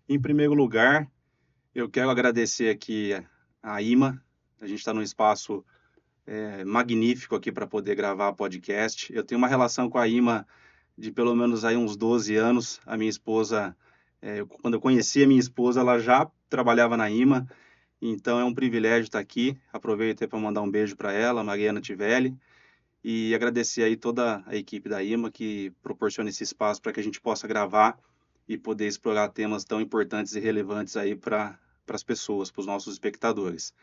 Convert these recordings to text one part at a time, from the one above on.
Em primeiro lugar, eu quero agradecer aqui a IMA. A gente está num espaço magnífico aqui para poder gravar podcast. Eu tenho uma relação com a IMA de pelo menos aí uns 12 anos. A minha esposa, quando eu conheci a minha esposa, ela já trabalhava na IMA, então é um privilégio estar aqui. Aproveito para mandar um beijo para ela, Mariana Tivelli, e agradecer aí toda a equipe da IMA que proporciona esse espaço para que a gente possa gravar e poder explorar temas tão importantes e relevantes aí para as pessoas, para os nossos espectadores.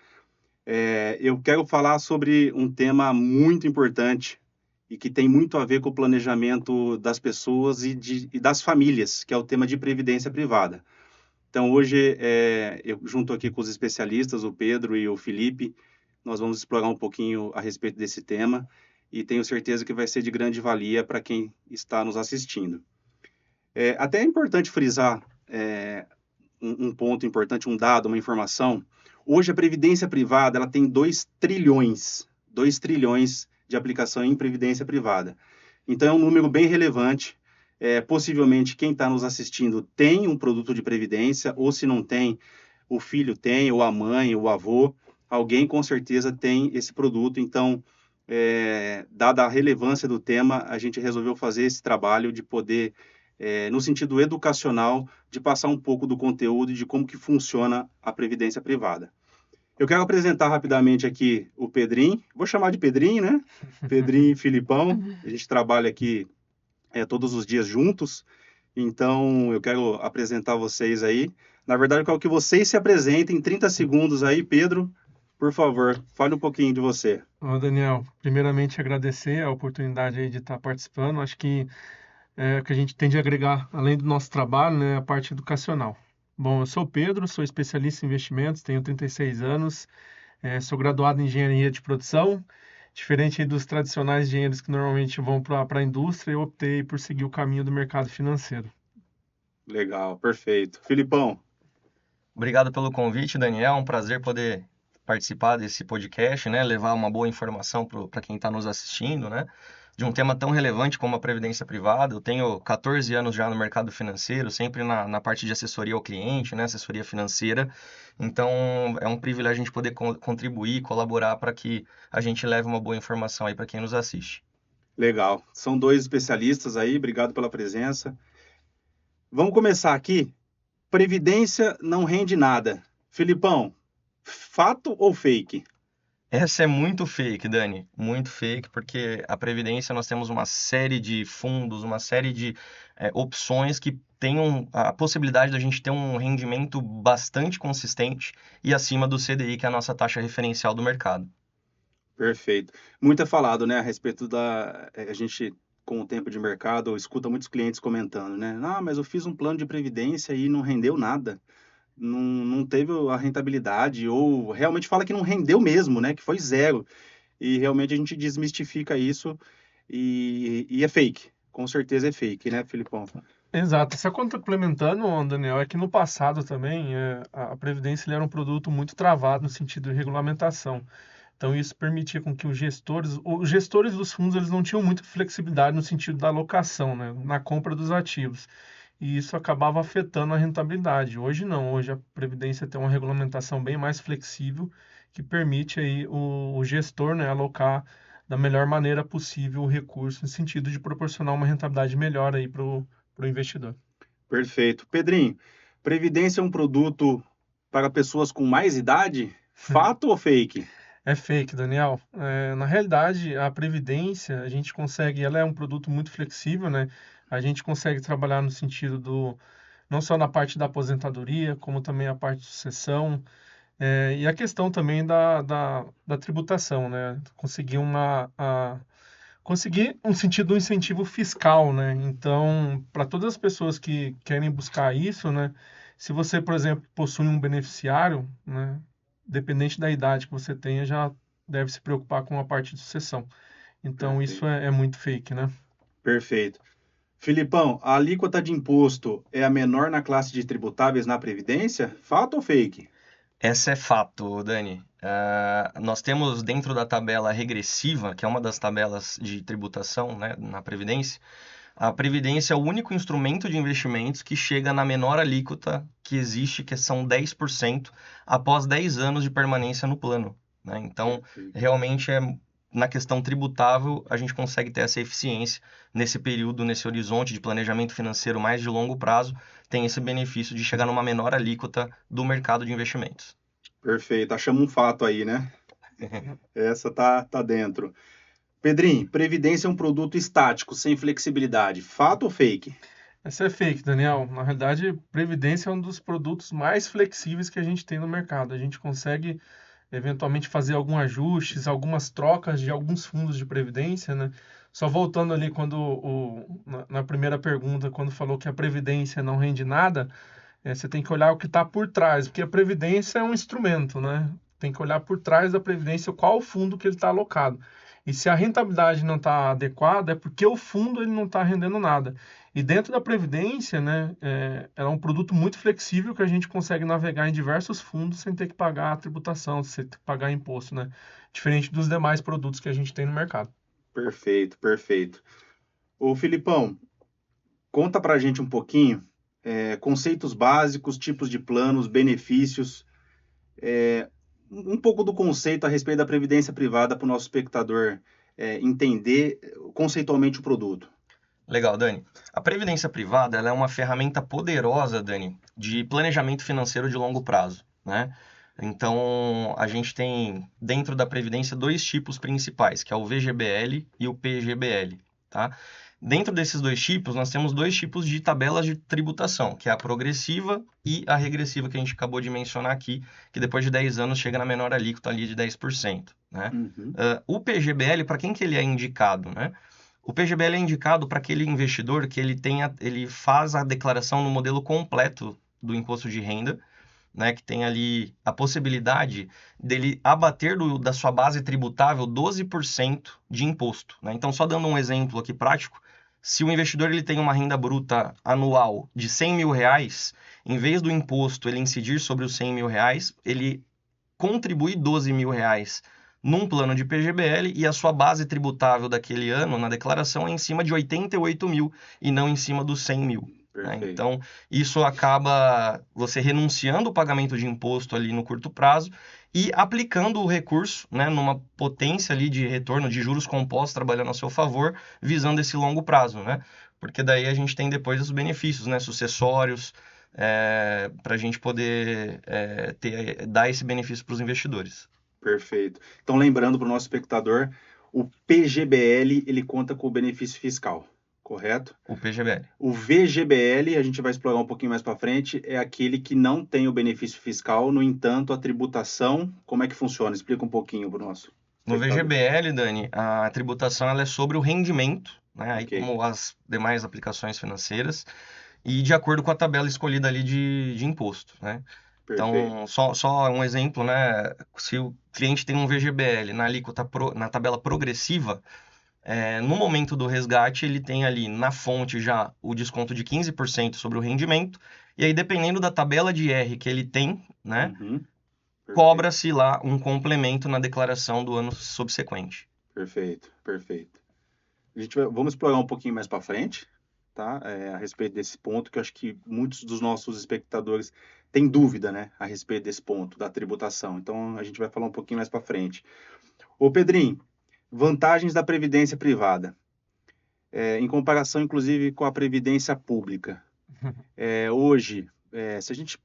Eu quero falar sobre um tema muito importante e que tem muito a ver com o planejamento das pessoas e das famílias, que é o tema de previdência privada. Então, hoje, eu junto aqui com os especialistas, o Pedro e o Felipe, nós vamos explorar um pouquinho a respeito desse tema e tenho certeza que vai ser de grande valia para quem está nos assistindo. Até é importante frisar um ponto importante, um dado, uma informação. Hoje, a previdência privada ela tem 2 trilhões de aplicação em previdência privada. Então, é um número bem relevante. Possivelmente, quem está nos assistindo tem um produto de previdência, ou se não tem, o filho tem, ou a mãe, ou o avô. Alguém, com certeza, tem esse produto. Então, dada a relevância do tema, a gente resolveu fazer esse trabalho de poder, no sentido educacional, de passar um pouco do conteúdo e de como que funciona a previdência privada. Eu quero apresentar rapidamente aqui o Pedrinho, vou chamar de Pedrinho, né? Pedrinho e Filipão, a gente trabalha aqui todos os dias juntos, então eu quero apresentar vocês aí. Na verdade, eu quero que vocês se apresentem em 30 segundos aí. Pedro, por favor, fale um pouquinho de você. Ô, Daniel, primeiramente agradecer a oportunidade aí de estar participando. Acho que o que a gente tem de agregar, além do nosso trabalho, né, a parte educacional. Bom, eu sou o Pedro, sou especialista em investimentos, tenho 36 anos, sou graduado em engenharia de produção. Diferente aí dos tradicionais engenheiros que normalmente vão para a indústria, eu optei por seguir o caminho do mercado financeiro. Legal, perfeito. Filipão, Obrigado pelo convite, Daniel. É um prazer poder participar desse podcast, né? Levar uma boa informação para quem está nos assistindo, né? De um tema tão relevante como a previdência privada. Eu tenho 14 anos já no mercado financeiro, sempre na parte de assessoria ao cliente, né? Assessoria financeira. Então, é um privilégio a gente poder contribuir, colaborar para que a gente leve uma boa informação aí para quem nos assiste. legal. São 2 especialistas aí, obrigado pela presença. Vamos começar aqui. Previdência não rende nada. Filipão, fato ou fake? Essa é muito fake, Dani, muito fake, porque a Previdência nós temos uma série de fundos, uma série de opções que tenham a possibilidade da gente ter um rendimento bastante consistente e acima do CDI, que é a nossa taxa referencial do mercado. Perfeito. Muito é falado, né, a respeito da. A gente, com o tempo de mercado, escuta muitos clientes comentando, né? Ah, mas eu fiz um plano de previdência e não rendeu nada. Não teve a rentabilidade, ou realmente fala que não rendeu mesmo, né? Que foi zero. E realmente a gente desmistifica isso e é fake. Com certeza é fake, né, Filipão? Exato. Só complementando, Daniel, é que no passado também a Previdência ele era um produto muito travado no sentido de regulamentação. Então isso permitia com que os gestores dos fundos eles não tinham muita flexibilidade no sentido da alocação, né, na compra dos ativos. E isso acabava afetando a rentabilidade. Hoje não, hoje a Previdência tem uma regulamentação bem mais flexível que permite aí o gestor, né, alocar da melhor maneira possível o recurso no sentido de proporcionar uma rentabilidade melhor aí para o investidor. Perfeito. Pedrinho, previdência é um produto para pessoas com mais idade? Fato ou fake? É fake, Daniel. Na realidade, a previdência, a gente consegue, ela é um produto muito flexível, né? A gente consegue trabalhar no sentido não só na parte da aposentadoria, como também a parte de sucessão, e a questão também da tributação, né? Conseguir um sentido do incentivo fiscal, né? Então, para todas as pessoas que querem buscar isso, né? Se você, por exemplo, possui um beneficiário, né? Dependente da idade que você tenha, já deve se preocupar com a parte de sucessão. Então, isso Perfeito. é muito fake, né? Perfeito. Filipão, a alíquota de imposto é a menor na classe de tributáveis na Previdência? Fato ou fake? Essa é fato, Dani. Nós temos dentro da tabela regressiva, que é uma das tabelas de tributação, né, na Previdência, A Previdência é o único instrumento de investimentos que chega na menor alíquota que existe, que são 10%, após 10 anos de permanência no plano, né? Então, realmente, na questão tributável, a gente consegue ter essa eficiência nesse período, nesse horizonte de planejamento financeiro mais de longo prazo, tem esse benefício de chegar numa menor alíquota do mercado de investimentos. Perfeito. Achamos um fato aí, né? Essa tá dentro. Pedrinho, previdência é um produto estático, sem flexibilidade. Fato ou fake? Essa é fake, Daniel. Na realidade, previdência é um dos produtos mais flexíveis que a gente tem no mercado. A gente consegue eventualmente fazer alguns ajustes, algumas trocas de alguns fundos de previdência, né? Só voltando ali na primeira pergunta, quando falou que a previdência não rende nada, você tem que olhar o que está por trás, porque a previdência é um instrumento, né? Tem que olhar por trás da previdência qual o fundo que ele está alocado. E se a rentabilidade não está adequada, é porque o fundo ele não está rendendo nada. E dentro da previdência, né, é um produto muito flexível que a gente consegue navegar em diversos fundos sem ter que pagar a tributação, sem ter que pagar imposto, né? Diferente dos demais produtos que a gente tem no mercado. Perfeito, perfeito. Ô, Filipão, conta pra gente um pouquinho, conceitos básicos, tipos de planos, benefícios, um pouco do conceito a respeito da previdência privada para o nosso espectador entender conceitualmente o produto. Legal, Dani. A previdência privada ela é uma ferramenta poderosa, Dani, de planejamento financeiro de longo prazo, né? Então, a gente tem dentro da previdência dois tipos principais, que é o VGBL e o PGBL, tá? Dentro desses dois tipos, nós temos dois tipos de tabelas de tributação, que é a progressiva e a regressiva, que a gente acabou de mencionar aqui, que depois de 10 anos chega na menor alíquota ali de 10%, né? O PGBL, para quem que ele é indicado, né? O PGBL é indicado para aquele investidor que ele faz a declaração no modelo completo do imposto de renda, né, que tem ali a possibilidade dele abater da sua base tributável 12% de imposto, né? Então, só dando um exemplo aqui prático, se o investidor ele tem uma renda bruta anual de 100 mil reais, em vez do imposto ele incidir sobre os 100 mil reais, ele contribui 12 mil reais num plano de PGBL e a sua base tributável daquele ano na declaração é em cima de 88 mil e não em cima dos 100 mil. Né? Então, isso acaba você renunciando o pagamento de imposto ali no curto prazo e aplicando o recurso, né, numa potência ali de retorno de juros compostos trabalhando a seu favor, visando esse longo prazo, né? Porque daí a gente tem depois os benefícios, né, sucessórios, para a gente poder dar esse benefício para os investidores. Perfeito. Então, lembrando para o nosso espectador, o PGBL ele conta com o benefício fiscal, correto? O PGBL. O VGBL, a gente vai explorar um pouquinho mais para frente, é aquele que não tem o benefício fiscal, no entanto, a tributação, como é que funciona? Explica um pouquinho para o nosso No espectador. VGBL, Dani, a tributação ela é sobre o rendimento, né? Aí Ok. como as demais aplicações financeiras, e de acordo com a tabela escolhida ali de imposto, né? Perfeito. Então, só um exemplo, né? Se o cliente tem um VGBL na alíquota na tabela progressiva, no momento do resgate, ele tem ali na fonte já o desconto de 15% sobre o rendimento, e aí dependendo da tabela de R que ele tem, né? Cobra-se lá um complemento na declaração do ano subsequente. Perfeito, perfeito. Vamos explorar um pouquinho mais para frente, tá? A respeito desse ponto, que eu acho que muitos dos nossos espectadores têm dúvida, né, a respeito desse ponto da tributação. Então, a gente vai falar um pouquinho mais para frente. Ô, Pedrinho, vantagens da previdência privada, em comparação, inclusive, com a previdência pública. Hoje, se a gente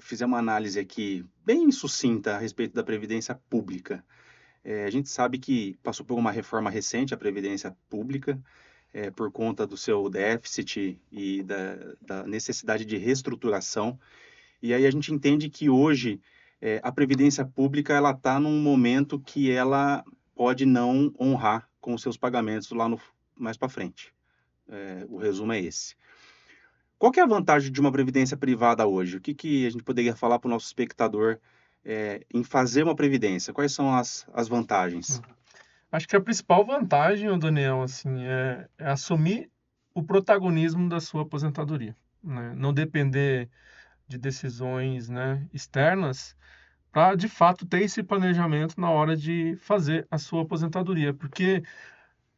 fizer uma análise aqui bem sucinta a respeito da previdência pública, a gente sabe que passou por uma reforma recente a previdência pública, por conta do seu déficit e da necessidade de reestruturação. E aí a gente entende que hoje a previdência pública ela está num momento que ela pode não honrar com os seus pagamentos lá mais para frente. O resumo é esse. Qual que é a vantagem de uma previdência privada hoje? O que a gente poderia falar para o nosso espectador em fazer uma previdência? Quais são as vantagens? Acho que a principal vantagem, Daniel, assim, é assumir o protagonismo da sua aposentadoria, né? Não depender de decisões, né, externas para, de fato, ter esse planejamento na hora de fazer a sua aposentadoria. Porque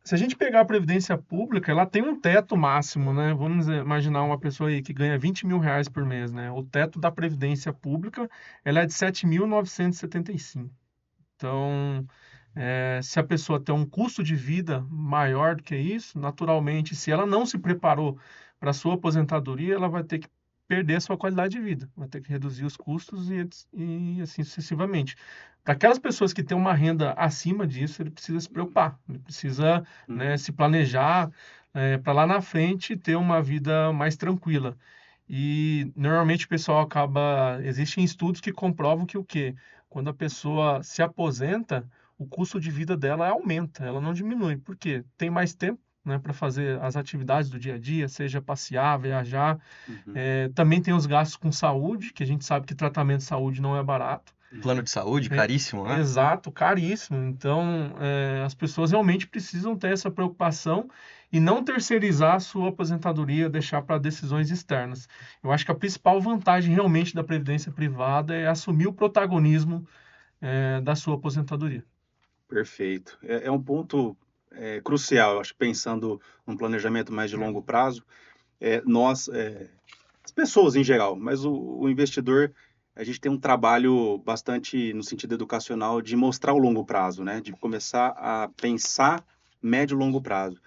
Se a gente pegar a Previdência Pública, ela tem um teto máximo, né? Vamos imaginar uma pessoa aí que ganha 20 mil reais por mês, né? O teto da Previdência Pública, ela é de 7.975. Então, se a pessoa tem um custo de vida maior do que isso, naturalmente, se ela não se preparou para a sua aposentadoria, ela vai ter que perder a sua qualidade de vida, vai ter que reduzir os custos e assim sucessivamente. Para aquelas pessoas que têm uma renda acima disso, ele precisa se preocupar, ele precisa, né, se planejar para lá na frente ter uma vida mais tranquila. E normalmente o pessoal acaba. Existem estudos que comprovam que o quê? Quando a pessoa se aposenta, o custo de vida dela aumenta, ela não diminui. Por quê? Tem mais tempo, né, para fazer as atividades do dia a dia, seja passear, viajar. Também tem os gastos com saúde, que a gente sabe que tratamento de saúde não é barato. Plano de saúde, caríssimo, né? Exato, caríssimo. Então, as pessoas realmente precisam ter essa preocupação e não terceirizar a sua aposentadoria, deixar para decisões externas. Eu acho que a principal vantagem realmente da previdência privada é assumir o protagonismo da sua aposentadoria. Perfeito. É um ponto crucial, eu acho, pensando num planejamento mais de longo prazo. As pessoas em geral, mas o investidor, a gente tem um trabalho bastante no sentido educacional de mostrar o longo prazo, né? De começar a pensar médio e longo prazo.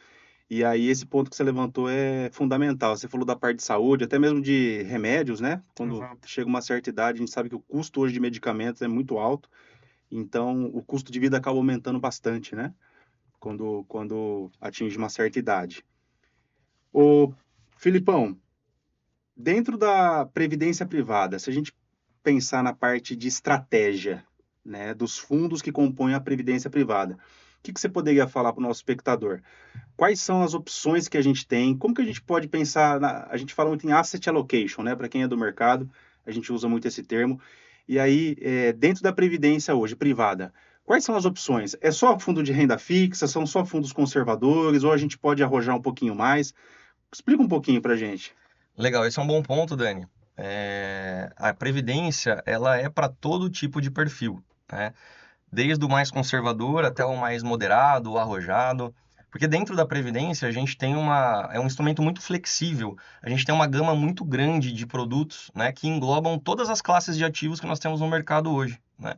E aí esse ponto que você levantou é fundamental. Você falou da parte de saúde, até mesmo de remédios, né? Quando Exato. chega uma certa idade, a gente sabe que o custo hoje de medicamentos é muito alto. Então, o custo de vida acaba aumentando bastante, né? Quando atinge uma certa idade. Ô, Filipão, dentro da previdência privada, se a gente pensar na parte de estratégia, né, dos fundos que compõem a previdência privada, o que você poderia falar para o nosso espectador? Quais são as opções que a gente tem? Como que a gente pode pensar? A gente fala muito em asset allocation, né? Para quem é do mercado, a gente usa muito esse termo. E aí, dentro da previdência hoje, privada, quais são as opções? É só fundo de renda fixa? São só fundos conservadores? Ou a gente pode arrojar um pouquinho mais? Explica um pouquinho para a gente. Legal, esse é um bom ponto, Dani. A previdência, ela é para todo tipo de perfil, né? Desde o mais conservador até o mais moderado, o arrojado. Porque dentro da previdência a gente tem é um instrumento muito flexível. A gente tem uma gama muito grande de produtos, né, que englobam todas as classes de ativos que nós temos no mercado hoje, né?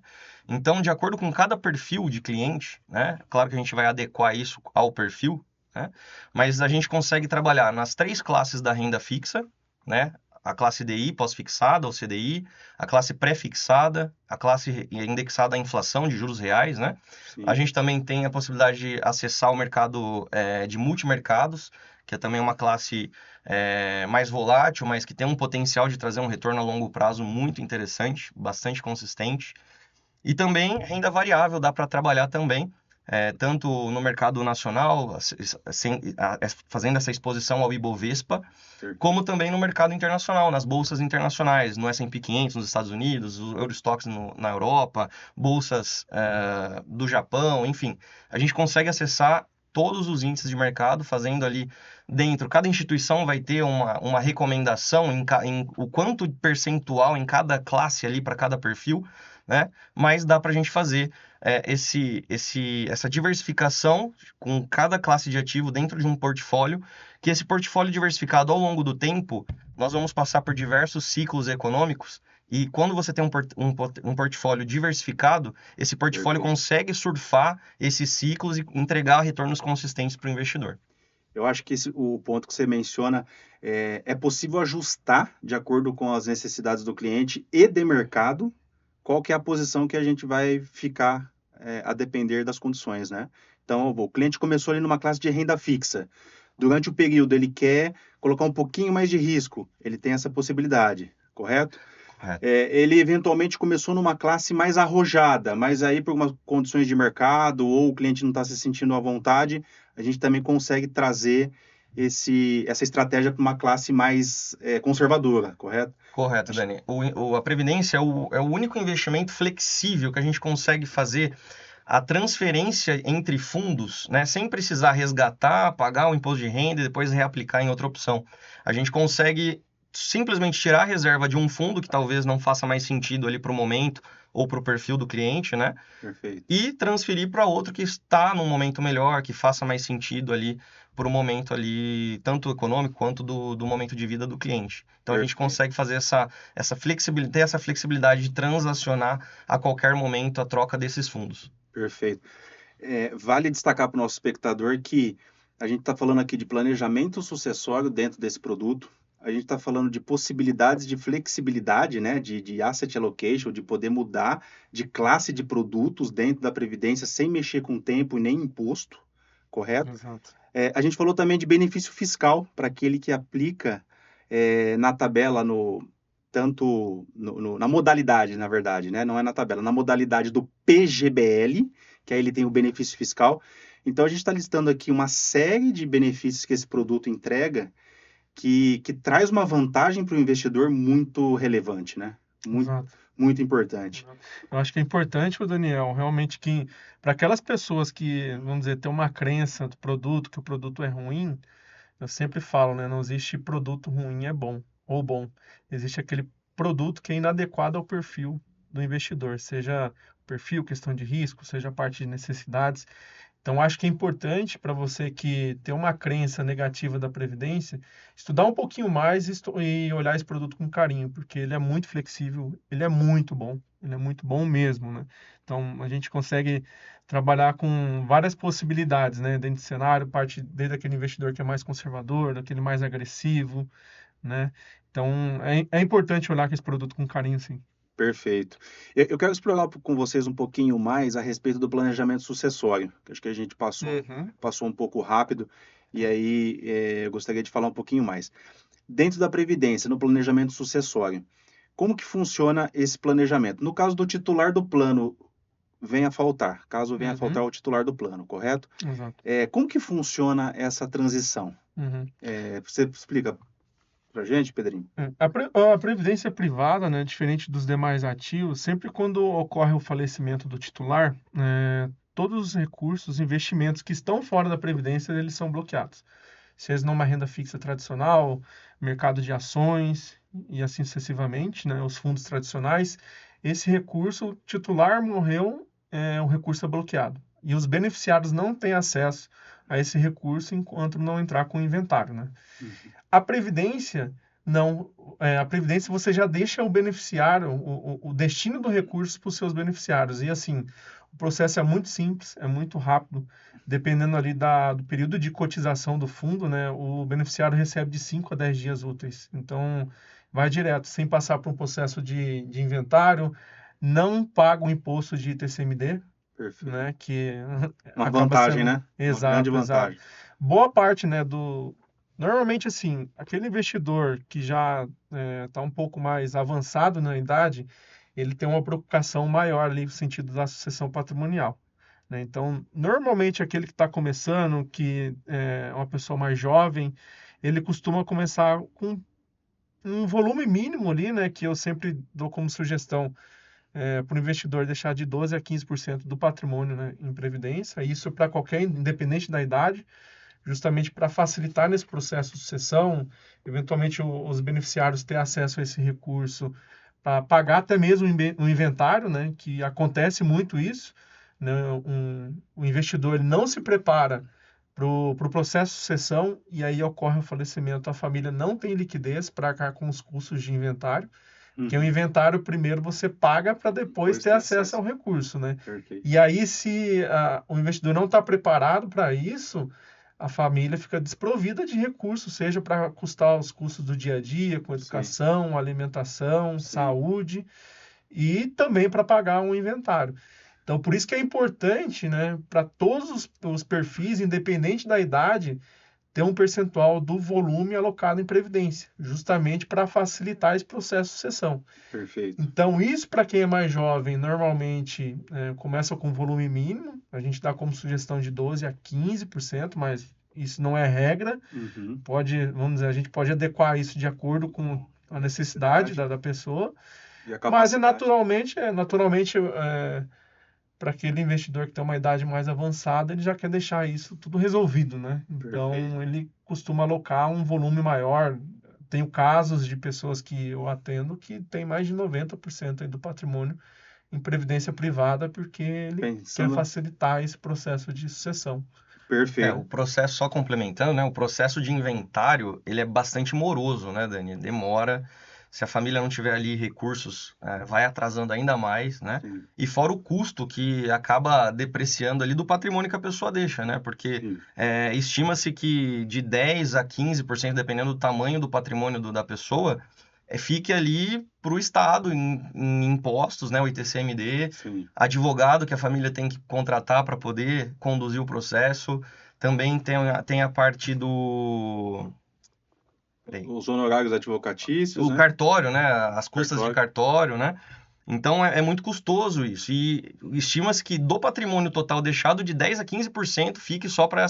Então, de acordo com cada perfil de cliente, né, claro que a gente vai adequar isso ao perfil, né, mas a gente consegue trabalhar nas 3 classes da renda fixa, né? A classe DI, pós-fixada, ou CDI, a classe pré-fixada, a classe indexada à inflação de juros reais, né? Sim. A gente também tem a possibilidade de acessar o mercado de multimercados, que é também uma classe mais volátil, mas que tem um potencial de trazer um retorno a longo prazo muito interessante, bastante consistente. E também renda variável, dá para trabalhar também, tanto no mercado nacional, fazendo essa exposição ao Ibovespa, como também no mercado internacional, nas bolsas internacionais, no S&P 500 nos Estados Unidos, o Eurostoxx na Europa, bolsas do Japão, enfim. A gente consegue acessar todos os índices de mercado, fazendo ali dentro. Cada instituição vai ter uma recomendação em o quanto percentual em cada classe ali para cada perfil, né? Mas dá para a gente fazer essa diversificação com cada classe de ativo dentro de um portfólio, que esse portfólio diversificado ao longo do tempo, nós vamos passar por diversos ciclos econômicos, e quando você tem um portfólio diversificado, esse portfólio consegue surfar esses ciclos e entregar retornos consistentes para o investidor. Eu acho que o ponto que você menciona é possível ajustar de acordo com as necessidades do cliente e de mercado, qual que é a posição que a gente vai ficar a depender das condições, né? Então, o cliente começou ali numa classe de renda fixa. Durante o período, ele quer colocar um pouquinho mais de risco. Ele tem essa possibilidade, correto? Correto. Ele eventualmente começou numa classe mais arrojada, mas aí por algumas condições de mercado ou o cliente não está se sentindo à vontade, a gente também consegue trazer essa estratégia para uma classe mais conservadora, correto? Correto, Dani. A Previdência é o único investimento flexível que a gente consegue fazer a transferência entre fundos, né, sem precisar resgatar, pagar o imposto de renda e depois reaplicar em outra opção. A gente consegue simplesmente tirar a reserva de um fundo que talvez não faça mais sentido ali para o momento ou para o perfil do cliente, né? Perfeito. E transferir para outro que está num momento melhor, que faça mais sentido ali para o momento ali, tanto econômico quanto do momento de vida do cliente. Então a gente Perfeito. consegue fazer essa flexibilidade, ter essa flexibilidade de transacionar a qualquer momento a troca desses fundos. Perfeito. Vale destacar para o nosso espectador que a gente está falando aqui de planejamento sucessório dentro desse produto. A gente está falando de possibilidades de flexibilidade, né, de asset allocation, de poder mudar de classe de produtos dentro da Previdência sem mexer com tempo e nem imposto, correto? Exato. A gente falou também de benefício fiscal para aquele que aplica na tabela, na modalidade, na verdade, né? Não é na tabela, na modalidade do PGBL, que aí ele tem o benefício fiscal. Então, a gente está listando aqui uma série de benefícios que esse produto entrega que traz uma vantagem para o investidor muito relevante, né? Exato. Muito importante. Eu acho que é importante, o Daniel, realmente que para aquelas pessoas que, vamos dizer, têm uma crença do produto, que o produto é ruim, eu sempre falo, né? Não existe produto ruim é bom ou bom. Existe aquele produto que é inadequado ao perfil do investidor, seja perfil, questão de risco, seja a parte de necessidades. Então, acho que é importante para você que tem uma crença negativa da Previdência, estudar um pouquinho mais e olhar esse produto com carinho, porque ele é muito flexível, ele é muito bom mesmo, né? Então, a gente consegue trabalhar com várias possibilidades, né? Dentro do cenário, parte desde aquele investidor que é mais conservador, daquele mais agressivo, né? Então, é importante olhar esse produto com carinho, sim. Perfeito. Eu quero explorar com vocês um pouquinho mais a respeito do planejamento sucessório, que acho que a gente passou um pouco rápido, e aí eu gostaria de falar um pouquinho mais. Dentro da Previdência, no planejamento sucessório, como que funciona esse planejamento? No caso do titular do plano venha a faltar, caso venha a faltar o titular do plano, correto? Exato. Como que funciona essa transição? Você explica pra gente, Pedrinho? A previdência privada, né, diferente dos demais ativos, sempre quando ocorre o falecimento do titular, todos os recursos, investimentos que estão fora da previdência, eles são bloqueados. Seja numa renda fixa tradicional, mercado de ações e assim sucessivamente, né, os fundos tradicionais, esse recurso, o titular morreu, o recurso é bloqueado. E os beneficiários não têm acesso a esse recurso enquanto não entrar com o inventário, né? A Previdência, não. A Previdência você já deixa o beneficiário, o destino do recurso para os seus beneficiários. E assim, o processo é muito simples, é muito rápido. Dependendo ali do período de cotização do fundo, né, o beneficiário recebe de 5 a 10 dias úteis. Então, vai direto, sem passar por um processo de inventário, não paga o imposto de ITCMD, Perfeito. né, que Uma acaba vantagem, sendo... né? Uma Exato, grande exato. vantagem. Boa parte, né, Normalmente, assim, aquele investidor que já está um pouco mais avançado na idade, ele tem uma preocupação maior ali no sentido da sucessão patrimonial, né? Então, normalmente, aquele que está começando, que é uma pessoa mais jovem, ele costuma começar com um volume mínimo ali, né, que eu sempre dou como sugestão para o investidor deixar de 12% a 15% do patrimônio, né, em previdência, isso para qualquer, independente da idade, justamente para facilitar nesse processo de sucessão, eventualmente os beneficiários ter acesso a esse recurso, para pagar até mesmo o inventário, né, que acontece muito isso, né, o investidor ele não se prepara para o processo de sucessão e aí ocorre o falecimento, a família não tem liquidez para arcar com os custos de inventário, porque o inventário primeiro você paga para depois ter acesso ao recurso, né? Perfeito. E aí se o investidor não está preparado para isso, a família fica desprovida de recursos, seja para custar os custos do dia a dia, com educação, alimentação, saúde, e também para pagar um inventário. Então, por isso que é importante, né, para todos os perfis, independente da idade, ter um percentual do volume alocado em previdência, justamente para facilitar esse processo de sucessão. Perfeito. Então, isso para quem é mais jovem, normalmente começa com volume mínimo, a gente dá como sugestão de 12% a 15%, mas isso não é regra. Vamos dizer, a gente pode adequar isso de acordo com a necessidade da pessoa, mas naturalmente para aquele investidor que tem uma idade mais avançada, ele já quer deixar isso tudo resolvido, né? Então, ele costuma alocar um volume maior, tenho casos de pessoas que eu atendo que tem mais de 90% aí do patrimônio em previdência privada, porque ele quer Pensando, facilitar esse processo de sucessão. O perfeito. processo, só complementando, né? O processo de inventário, ele é bastante moroso, né, Dani? Demora. Se a família não tiver ali recursos, vai atrasando ainda mais, né? Sim, E fora o custo que acaba depreciando ali do patrimônio que a pessoa deixa, né? Porque sim, estima-se que de 10 a 15%, dependendo do tamanho do patrimônio da pessoa, fique ali para o Estado em impostos, né? O ITCMD, sim. advogado que a família tem que contratar para poder conduzir o processo. Também tem a parte do... Peraí. Os honorários advocatícios, O né? cartório, né? As custas de Cartório. cartório, né? Então é muito custoso isso. E estima-se que do patrimônio total deixado, de 10 a 15% fique só para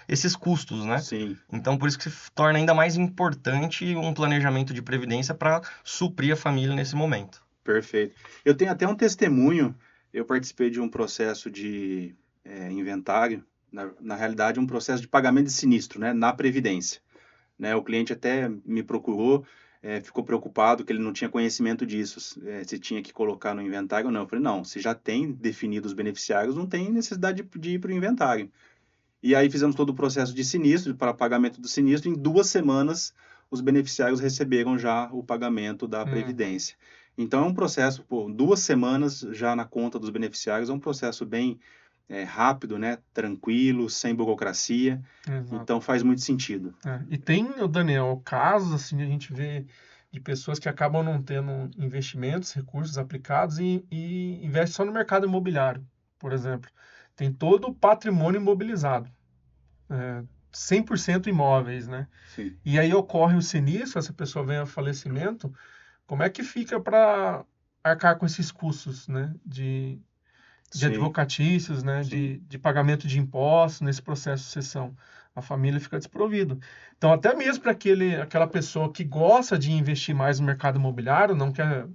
esses custos, né? Sim, Então por isso que se torna ainda mais importante um planejamento de previdência para suprir a família nesse momento. perfeito. Eu tenho até um testemunho. Eu participei de um processo de inventário, na realidade, um processo de pagamento de sinistro, né? Na Previdência. Né? O cliente até me procurou, ficou preocupado que ele não tinha conhecimento disso, se tinha que colocar no inventário ou não. Eu falei, não, se já tem definido os beneficiários, não tem necessidade de ir para o inventário. E aí fizemos todo o processo de sinistro, para pagamento do sinistro. Em 2 semanas, os beneficiários receberam já o pagamento da Previdência. Então, é um processo, 2 semanas já na conta dos beneficiários, é um processo bem rápido, né? Tranquilo, sem burocracia. Exato. Então, faz muito sentido. E tem, Daniel, casos assim, a gente vê de pessoas que acabam não tendo investimentos, recursos aplicados e investem só no mercado imobiliário, por exemplo. Tem todo o patrimônio imobilizado, 100% imóveis, né? Sim. E aí ocorre o sinistro, essa pessoa vem a falecimento, como é que fica para arcar com esses custos, né? De Sim, advocatícios, né? sim. De pagamento de impostos nesse processo de sucessão. A família fica desprovida. Então, até mesmo para aquela pessoa que gosta de investir mais no mercado imobiliário, não quer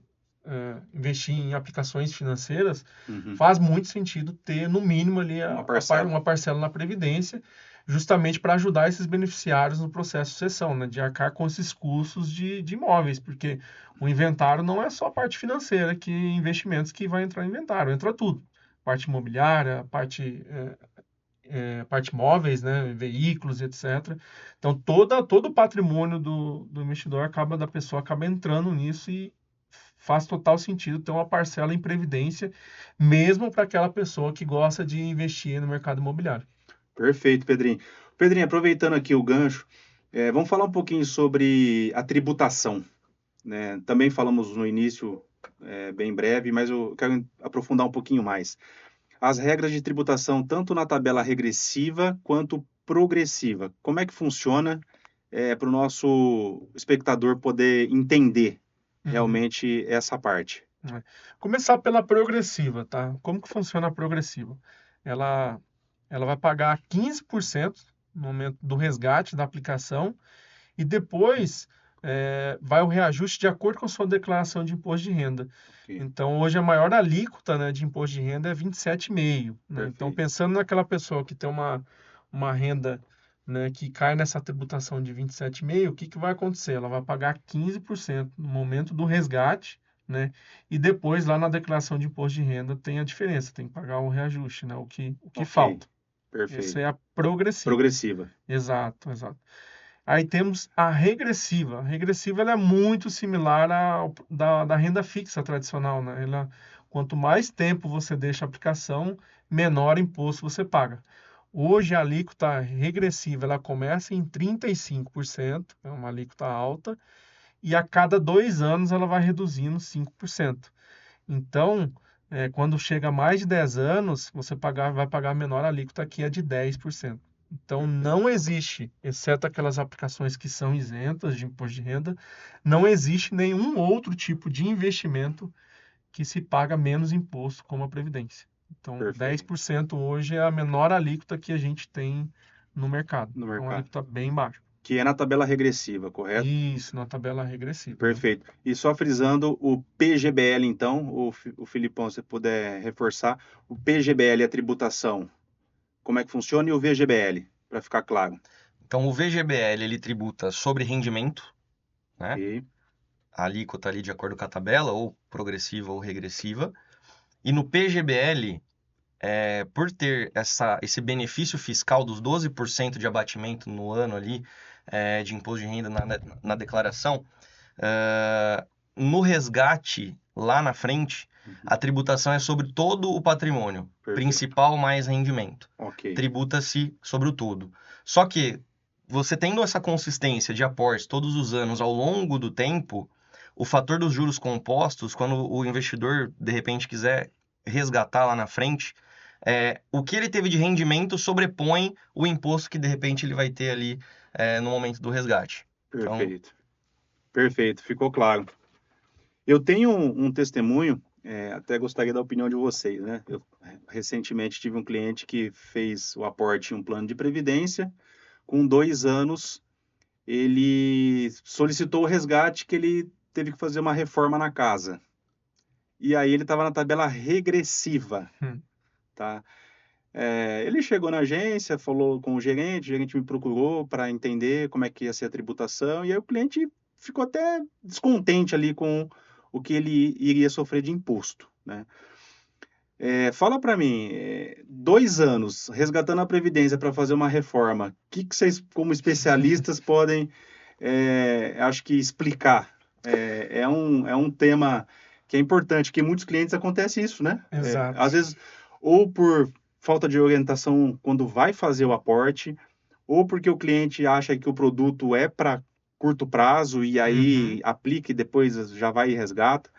investir em aplicações financeiras, Uhum. faz muito sentido ter, no mínimo, ali Uma parcela na Previdência, justamente para ajudar esses beneficiários no processo de sucessão, né? De arcar com esses custos de imóveis, porque o inventário não é só a parte financeira, que investimentos que vai entrar no inventário, entra tudo. Parte imobiliária, parte móveis, né, veículos, etc. Então, todo o patrimônio do investidor da pessoa acaba entrando nisso e faz total sentido ter uma parcela em previdência, mesmo para aquela pessoa que gosta de investir no mercado imobiliário. Perfeito, Pedrinho. Pedrinho, aproveitando aqui o gancho, vamos falar um pouquinho sobre a tributação, né? Também falamos no início, bem breve, mas eu quero aprofundar um pouquinho mais. As regras de tributação, tanto na tabela regressiva quanto progressiva, como é que funciona para o nosso espectador poder entender realmente essa parte? Começar pela progressiva, tá? Como que funciona a progressiva? Ela, ela vai pagar 15% no momento do resgate da aplicação e depois vai o reajuste de acordo com a sua declaração de imposto de renda. Ok, Então, hoje a maior alíquota, né, de imposto de renda é 27,5%, né? Então, perfeito. pensando naquela pessoa que tem uma renda, né, que cai nessa tributação de 27,5%, o que que vai acontecer? Ela vai pagar 15% no momento do resgate, né? E depois, lá na declaração de imposto de renda, tem a diferença, tem que pagar o reajuste, né? O que Ok, falta. Essa perfeito. é a progressiva. Progressiva. Exato, exato. Aí temos a regressiva. A regressiva ela é muito similar da renda fixa tradicional, né? Quanto mais tempo você deixa a aplicação, menor imposto você paga. Hoje a alíquota regressiva ela começa em 35%, é uma alíquota alta, e a cada 2 anos ela vai reduzindo 5%. Então, quando chega a mais de 10 anos, você vai pagar a menor alíquota, que é de 10%. Então, não existe, exceto aquelas aplicações que são isentas de imposto de renda, não existe nenhum outro tipo de investimento que se paga menos imposto, como a Previdência. Então, Perfeito. 10% hoje é a menor alíquota que a gente tem no mercado. No Então, uma mercado. alíquota bem baixa. Que é na tabela regressiva, correto? Isso, na tabela regressiva. Perfeito. E só frisando o PGBL, então, o Filipão, se puder reforçar, o PGBL é a tributação, como é que funciona, e o VGBL, para ficar claro. Então, o VGBL, ele tributa sobre rendimento, né? Ok. A alíquota ali de acordo com a tabela, ou progressiva ou regressiva. E no PGBL, por ter esse benefício fiscal dos 12% de abatimento no ano ali, de imposto de renda na declaração, no resgate, lá na frente, a tributação é sobre todo o patrimônio, Perfeito. principal mais rendimento. Ok. Tributa-se sobre o todo. Só que, você tendo essa consistência de aportes todos os anos ao longo do tempo, o fator dos juros compostos, quando o investidor, de repente, quiser resgatar lá na frente, o que ele teve de rendimento sobrepõe o imposto que, de repente, ele vai ter ali no momento do resgate. Então, Perfeito. Perfeito, ficou claro. Eu tenho um testemunho, até gostaria da opinião de vocês, né? Eu recentemente tive um cliente que fez o aporte em um plano de previdência. Com 2 anos, ele solicitou o resgate que ele teve que fazer uma reforma na casa. E aí ele estava na tabela regressiva, tá? Ele chegou na agência, falou com o gerente me procurou para entender como é que ia ser a tributação, e aí o cliente ficou até descontente ali com o que ele iria sofrer de imposto, né? Fala para mim, 2 anos resgatando a Previdência para fazer uma reforma, o que vocês, como especialistas, podem, acho que explicar? É um tema que é importante, que muitos clientes acontece isso, né? Exato. Às vezes, ou por falta de orientação quando vai fazer o aporte, ou porque o cliente acha que o produto é para curto prazo e aí aplica e depois já vai e resgata.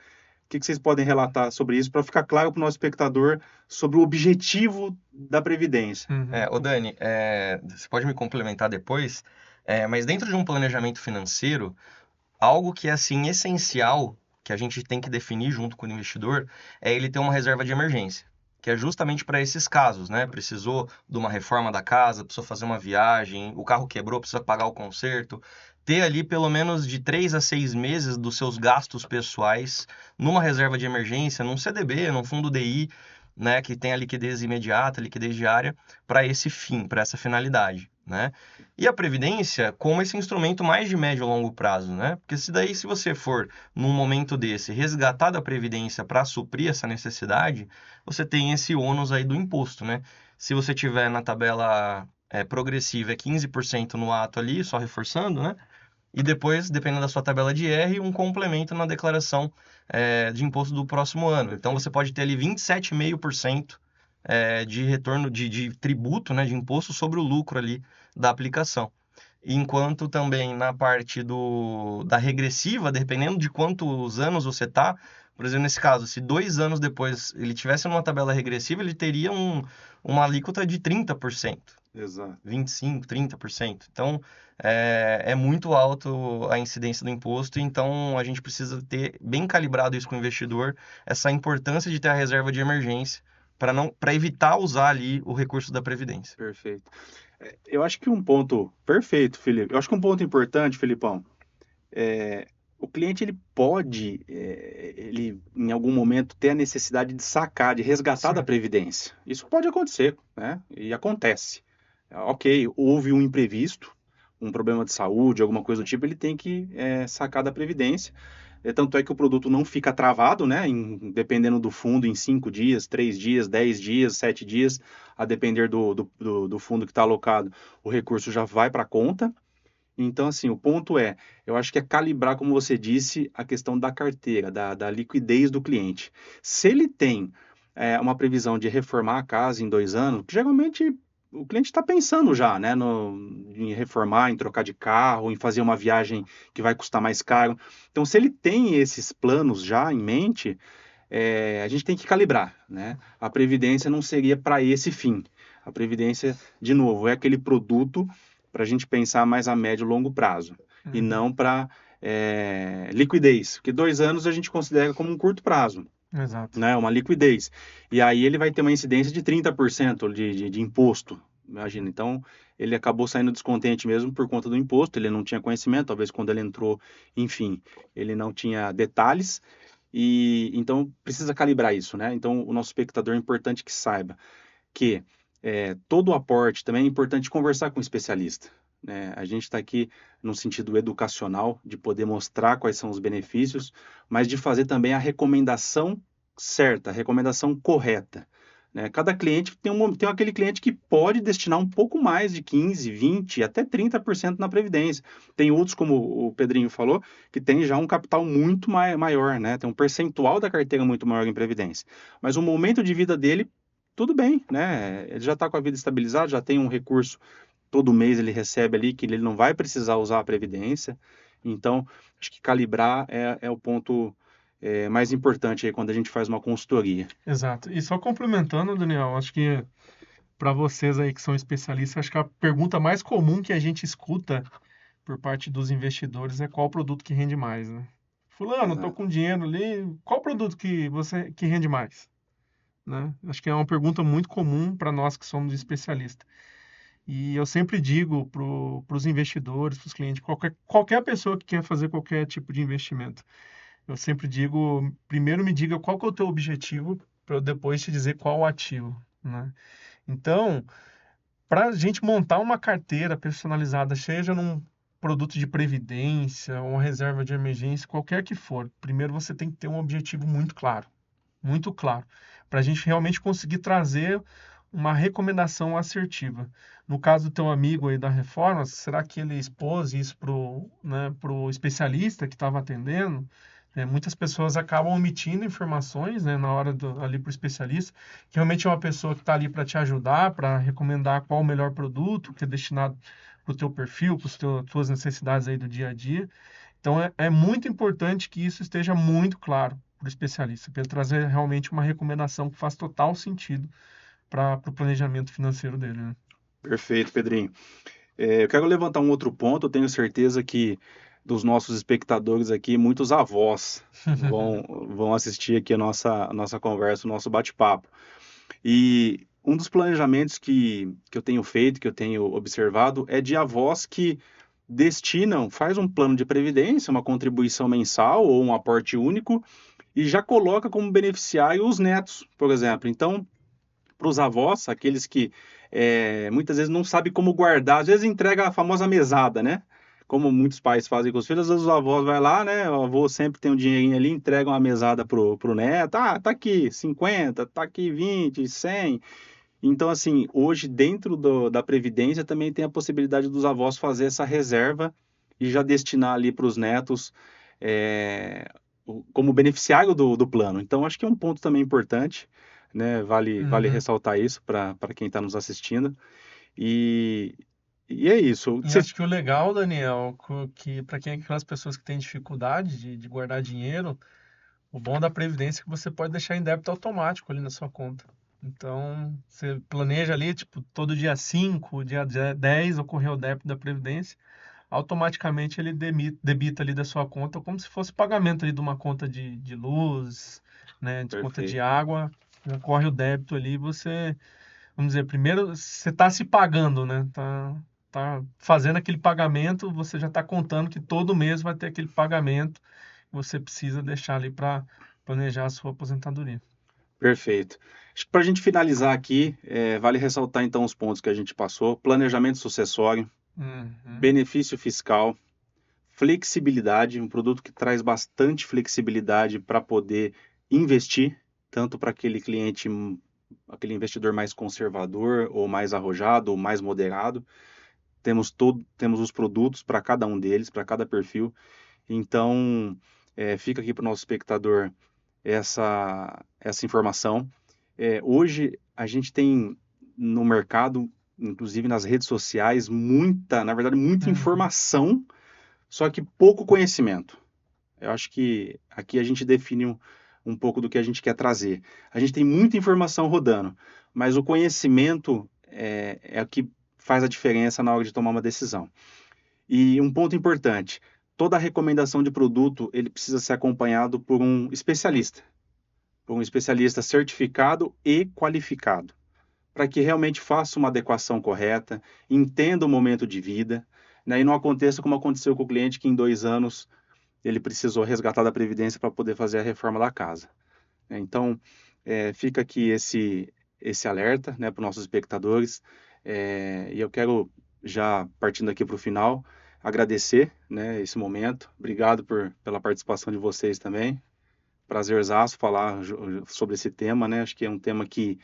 O que vocês podem relatar sobre isso para ficar claro para o nosso espectador sobre o objetivo da Previdência? Ô Dani, você pode me complementar depois, mas dentro de um planejamento financeiro, algo que é assim essencial, que a gente tem que definir junto com o investidor, é ele ter uma reserva de emergência, que é justamente para esses casos, né? Precisou de uma reforma da casa, precisou fazer uma viagem, o carro quebrou, precisa pagar o conserto. Ter ali pelo menos de 3 a 6 meses dos seus gastos pessoais numa reserva de emergência, num CDB, num fundo DI, né? Que tem a liquidez imediata, liquidez diária, para esse fim, para essa finalidade, né? E a Previdência como esse instrumento mais de médio e longo prazo, né? Porque se você for, num momento desse, resgatar da Previdência para suprir essa necessidade, você tem esse ônus aí do imposto, né? Se você tiver na tabela progressiva, é 15% no ato ali, só reforçando, né? E depois, dependendo da sua tabela de R, um complemento na declaração de imposto do próximo ano. Então, você pode ter ali 27,5% de retorno de tributo, né, de imposto sobre o lucro ali da aplicação. Enquanto também na parte da regressiva, dependendo de quantos anos você está, por exemplo, nesse caso, se 2 anos depois ele tivesse numa tabela regressiva, ele teria uma alíquota de 30%. Exato. 25%, 30%. Então, é muito alto a incidência do imposto, então a gente precisa ter bem calibrado isso com o investidor, essa importância de ter a reserva de emergência, para evitar usar ali o recurso da Previdência. Perfeito. Eu acho que um ponto perfeito, Felipe. Eu acho que um ponto importante, Felipão, o cliente ele pode, ele em algum momento ter a necessidade de sacar, de resgatar da Previdência. Isso pode acontecer, né? E acontece. Ok, houve um imprevisto, um problema de saúde, alguma coisa do tipo, ele tem que sacar da Previdência. Tanto é que o produto não fica travado, né? Dependendo do fundo, em 5 dias, 3 dias, 10 dias, 7 dias, a depender do fundo que está alocado, o recurso já vai para a conta. Então, assim, o ponto eu acho que é calibrar, como você disse, a questão da carteira, da liquidez do cliente. Se ele tem uma previsão de reformar a casa em 2 anos, que geralmente o cliente está pensando já, né, em reformar, em trocar de carro, em fazer uma viagem que vai custar mais caro. Então, se ele tem esses planos já em mente, a gente tem que calibrar, né? A Previdência não seria para esse fim. A Previdência, de novo, é aquele produto para a gente pensar mais a médio e longo prazo, e não para liquidez, porque 2 anos a gente considera como um curto prazo. Exato. Né, uma liquidez. E aí ele vai ter uma incidência de 30% de imposto, imagina. Então, ele acabou saindo descontente mesmo por conta do imposto, ele não tinha conhecimento, talvez quando ele entrou, enfim, ele não tinha detalhes, e então precisa calibrar isso, né? Então, o nosso espectador é importante que saiba que todo o aporte também é importante conversar com o especialista. né? A gente está aqui no sentido educacional, de poder mostrar quais são os benefícios, mas de fazer também a recomendação certa, a recomendação correta, né? Cada cliente tem aquele cliente que pode destinar um pouco mais de 15, 20, até 30% na previdência. Tem outros, como o Pedrinho falou, que tem já um capital muito maior, né? Tem um percentual da carteira muito maior em previdência. Mas o momento de vida dele, tudo bem, né? Ele já está com a vida estabilizada, já tem um recurso, todo mês ele recebe ali, que ele não vai precisar usar a previdência. Então, acho que calibrar é o ponto mais importante aí quando a gente faz uma consultoria. Exato. E só complementando, Daniel, acho que para vocês aí que são especialistas, acho que a pergunta mais comum que a gente escuta por parte dos investidores é qual produto que rende mais, né? Fulano, tô Exato. com dinheiro ali, qual produto que rende mais? Né? Acho que é uma pergunta muito comum para nós que somos especialistas. E eu sempre digo para os investidores, para os clientes, qualquer pessoa que quer fazer qualquer tipo de investimento, eu sempre digo, primeiro me diga qual que é o teu objetivo, para eu depois te dizer qual o ativo, né? Então, para a gente montar uma carteira personalizada, seja num produto de previdência, uma reserva de emergência, qualquer que for, primeiro você tem que ter um objetivo muito claro, para a gente realmente conseguir trazer uma recomendação assertiva. No caso do teu amigo aí da reforma, será que ele expôs isso pro especialista que estava atendendo? Muitas pessoas acabam omitindo informações, né, na hora ali para o especialista, que realmente é uma pessoa que está ali para te ajudar, para recomendar qual o melhor produto que é destinado para o teu perfil, para as tuas necessidades aí do dia a dia. Então é muito importante que isso esteja muito claro para o especialista, para ele trazer realmente uma recomendação que faz total sentido para o planejamento financeiro dele, né? Perfeito, Pedrinho. Eu quero levantar um outro ponto. Eu tenho certeza que dos nossos espectadores aqui, muitos avós vão assistir aqui a nossa conversa, o nosso bate-papo. E um dos planejamentos que eu tenho feito, que eu tenho observado, é de avós que faz um plano de previdência, uma contribuição mensal ou um aporte único, e já coloca como beneficiário os netos, por exemplo. Então, para os avós, aqueles que muitas vezes não sabem como guardar, às vezes entrega a famosa mesada, né? Como muitos pais fazem com os filhos, às vezes os avós vai lá, né? O avô sempre tem um dinheirinho ali, entrega uma mesada pro neto. Ah, tá aqui 50, tá aqui 20, 100. Então, assim, hoje dentro da Previdência também tem a possibilidade dos avós fazer essa reserva e já destinar ali para os netos é, como beneficiário do plano. Então, acho que é um ponto também importante, né? Vale Uhum. ressaltar isso para quem está nos assistindo. E, e é isso. E acho que o legal, Daniel, que para quem é aquelas pessoas que têm dificuldade de guardar dinheiro, o bom da Previdência é que você pode deixar em débito automático ali na sua conta. Então, você planeja ali, tipo, todo dia 5, dia 10 ocorreu o débito da Previdência, automaticamente ele debita ali da sua conta como se fosse pagamento ali de uma conta de luz, né, de conta de Perfeito. água, ocorre o débito ali, você, vamos dizer, primeiro você está se pagando, né, tá fazendo aquele pagamento, você já está contando que todo mês vai ter aquele pagamento que você precisa deixar ali para planejar a sua aposentadoria. Perfeito. Acho que para a gente finalizar aqui, vale ressaltar então os pontos que a gente passou: planejamento sucessório, Uhum. benefício fiscal, flexibilidade, um produto que traz bastante flexibilidade para poder investir, tanto para aquele cliente, aquele investidor mais conservador, ou mais arrojado, ou mais moderado. Temos os produtos para cada um deles, para cada perfil. Então, fica aqui para o nosso espectador essa informação. Hoje, a gente tem no mercado, inclusive nas redes sociais, na verdade, muita Uhum. informação, só que pouco conhecimento. Eu acho que aqui a gente define um pouco do que a gente quer trazer. A gente tem muita informação rodando, mas o conhecimento é o que faz a diferença na hora de tomar uma decisão. E um ponto importante: toda recomendação de produto ele precisa ser acompanhado por um especialista certificado e qualificado, para que realmente faça uma adequação correta, entenda o momento de vida, né, e não aconteça como aconteceu com o cliente que em 2 anos ele precisou resgatar da Previdência para poder fazer a reforma da casa. Então, fica aqui esse alerta, né, para os nossos espectadores, e eu quero já partindo aqui para o final, agradecer, né, esse momento. Obrigado pela participação de vocês também. Prazerzaço falar sobre esse tema, né? Acho que é um tema que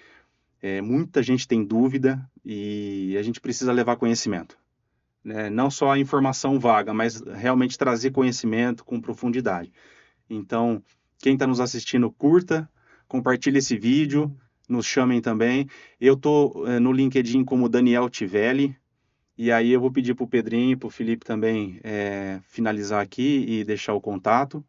muita gente tem dúvida e a gente precisa levar conhecimento, né? Não só a informação vaga, mas realmente trazer conhecimento com profundidade. Então, quem está nos assistindo, curta, compartilhe esse vídeo, nos chamem também. Eu estou no LinkedIn como Daniel Tivelli, e aí eu vou pedir para o Pedrinho e para o Felipe também finalizar aqui e deixar o contato,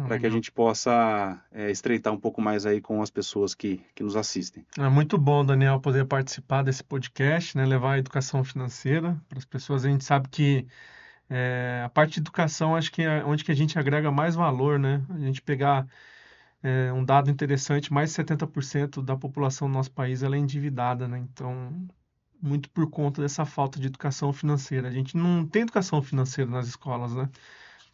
para que a gente possa estreitar um pouco mais aí com as pessoas que nos assistem. É muito bom, Daniel, poder participar desse podcast, né? Levar a educação financeira para as pessoas. A gente sabe que a parte de educação, acho que é onde que a gente agrega mais valor, né? A gente pegar um dado interessante, mais de 70% da população do nosso país ela é endividada, né? Então, muito por conta dessa falta de educação financeira. A gente não tem educação financeira nas escolas, né?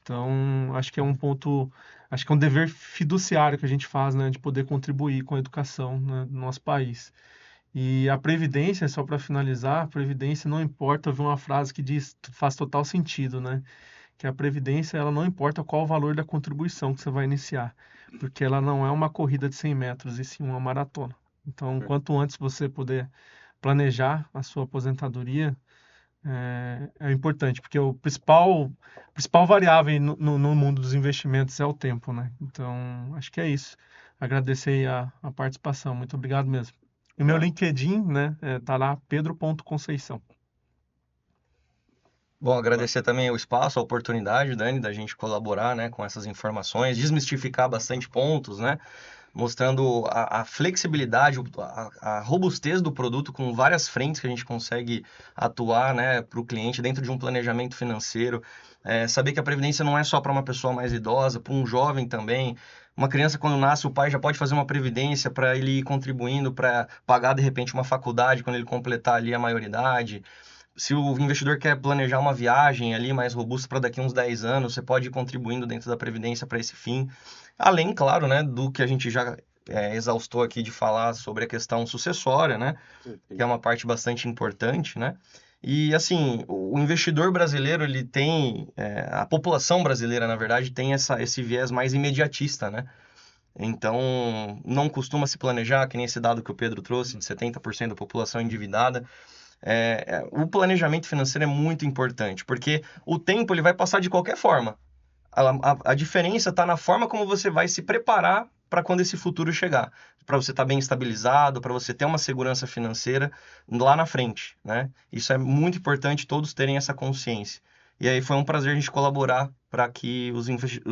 Então, acho que é um ponto, acho que é um dever fiduciário que a gente faz, né, de poder contribuir com a educação, né, do nosso país. E a previdência, só para finalizar, a previdência não importa, eu vi uma frase que diz, faz total sentido, né? Que a previdência, ela não importa qual o valor da contribuição que você vai iniciar, porque ela não é uma corrida de 100 metros, e sim uma maratona. Então, quanto antes você puder planejar a sua aposentadoria, é importante, porque o principal variável aí no mundo dos investimentos é o tempo, né? Então, acho que é isso. Agradecer aí a participação. Muito obrigado mesmo. E o meu LinkedIn, né, tá lá, pedro.conceição. Bom, agradecer também o espaço, a oportunidade, Dani, da gente colaborar, né, com essas informações, desmistificar bastante pontos, né, mostrando a flexibilidade, a robustez do produto com várias frentes que a gente consegue atuar, né, para o cliente dentro de um planejamento financeiro. Saber que a previdência não é só para uma pessoa mais idosa, para um jovem também. Uma criança, quando nasce, o pai já pode fazer uma previdência para ele ir contribuindo para pagar, de repente, uma faculdade quando ele completar ali a maioridade. Se o investidor quer planejar uma viagem ali mais robusta para daqui a uns 10 anos, você pode ir contribuindo dentro da previdência para esse fim. Além, claro, né, do que a gente já exaustou aqui de falar sobre a questão sucessória, né, que é uma parte bastante importante, né. E, assim, o investidor brasileiro, ele tem, a população brasileira, na verdade, tem esse viés mais imediatista, né. Então, não costuma se planejar, que nem esse dado que o Pedro trouxe, de 70% da população endividada. O planejamento financeiro é muito importante, porque o tempo ele vai passar de qualquer forma. A diferença está na forma como você vai se preparar para quando esse futuro chegar. Para você estar bem estabilizado, para você ter uma segurança financeira lá na frente, né? Isso é muito importante todos terem essa consciência. E aí foi um prazer a gente colaborar para que os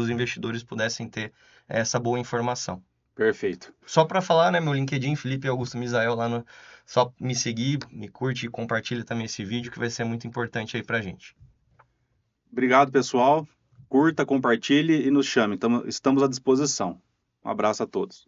investidores pudessem ter essa boa informação. Perfeito. Só para falar, né, meu LinkedIn, Felipe Augusto Misael, lá no... Só me seguir, me curte e compartilha também esse vídeo, que vai ser muito importante aí pra gente. Obrigado, pessoal. Curta, compartilhe e nos chame. Estamos à disposição. Um abraço a todos.